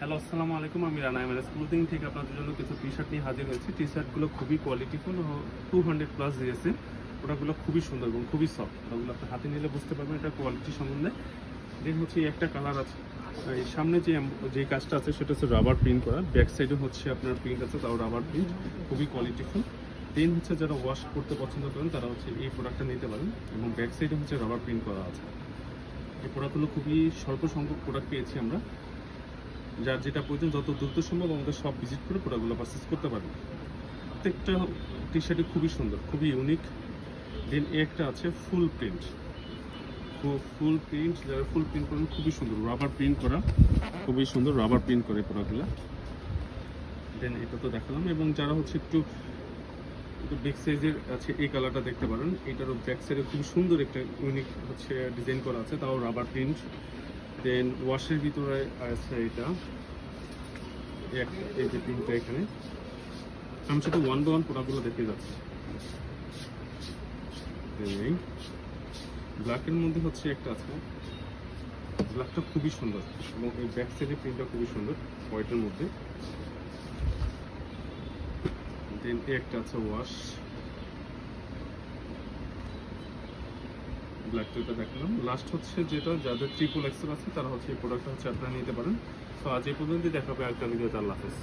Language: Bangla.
হ্যালো, আসসালামু আলাইকুম। আমি রানা এমএলএস ক্লোথিং থেকে আপনাদের জন্য কিছু টি শার্ট নিয়ে হাজির হয়েছি। টি শার্টগুলো খুবই কোয়ালিটিফুল ও 200 প্লাস দিয়েছে। ওটাগুলো খুবই সুন্দর এবং খুবই সফট। ওগুলো আপনি হাতে নিলে বুঝতে পারবেন এটা কোয়ালিটি সম্বন্ধে। দেন হচ্ছে এই একটা কালার আছে, এই সামনে যে কাজটা আছে সেটা হচ্ছে রাবার প্রিন্ট করা, ব্যাক সাইডে হচ্ছে আপনার প্রিন্ট আছে, তাও রাবার প্রিন্ট, খুবই কোয়ালিটিফুল। দেন হচ্ছে যারা ওয়াশ করতে পছন্দ করেন তারা হচ্ছে এই প্রোডাক্টটা নিতে পারেন এবং ব্যাক সাইডে হচ্ছে রাবার প্রিন্ট করা আছে। এই প্রোডাক্টগুলো খুবই স্বল্প সংখ্যক প্রোডাক্ট পেয়েছি আমরা। যার যেটা প্রয়োজন যত দ্রুত সম্ভব আমাদের সব ভিজিট করে প্রোডাক্টগুলো পারচেস করতে পারবেন। প্রত্যেকটা টি শার্টই খুবই সুন্দর, খুবই ইউনিক। দেন একটা আছে ফুল প্রিন্ট, ফুল প্রিন্ট, যারা ফুল প্রিন্ট করেন খুবই সুন্দর, রাবার প্রিন্ট করা, খুবই সুন্দর রাবার প্রিন্ট করে প্রোডাক্টগুলো। দেন এটা তো দেখালাম। এবং যারা হচ্ছে একটু বিগ সাইজের আছে এই কালারটা দেখতে পারেন, এটারও ব্যাক সাইডে খুব সুন্দর একটা ইউনিক হচ্ছে ডিজাইন করা আছে, তাও রাবার প্রিন্ট। দেন ওয়াশের ভিতরে আছে এটা, এই যে প্রিন্টটা এখানে। আমি শুধু ওয়ান বাই ওয়ান প্রোডাক্টগুলো দেখতে যাচ্ছি। এই ব্ল্যাকের মধ্যে হচ্ছে একটা আছে, ব্ল্যাকটা খুবই সুন্দর এবং এই ব্যাক সাইডের প্রিন্টটা খুবই সুন্দর হোয়াইটের মধ্যে। দেন একটা আছে ওয়াশ, ব্ল্যাক টুটা দেখালাম। লাস্ট হচ্ছে যেটা যাদের ট্রিপল এক্সেল আছে তারা হচ্ছে এই প্রোডাক্টটা হচ্ছে আপনারা নিতে পারেন। তো আজ এই পর্যন্ত, দেখাবে একটা ভিডিওতে। আল্লাহ হাফেজ।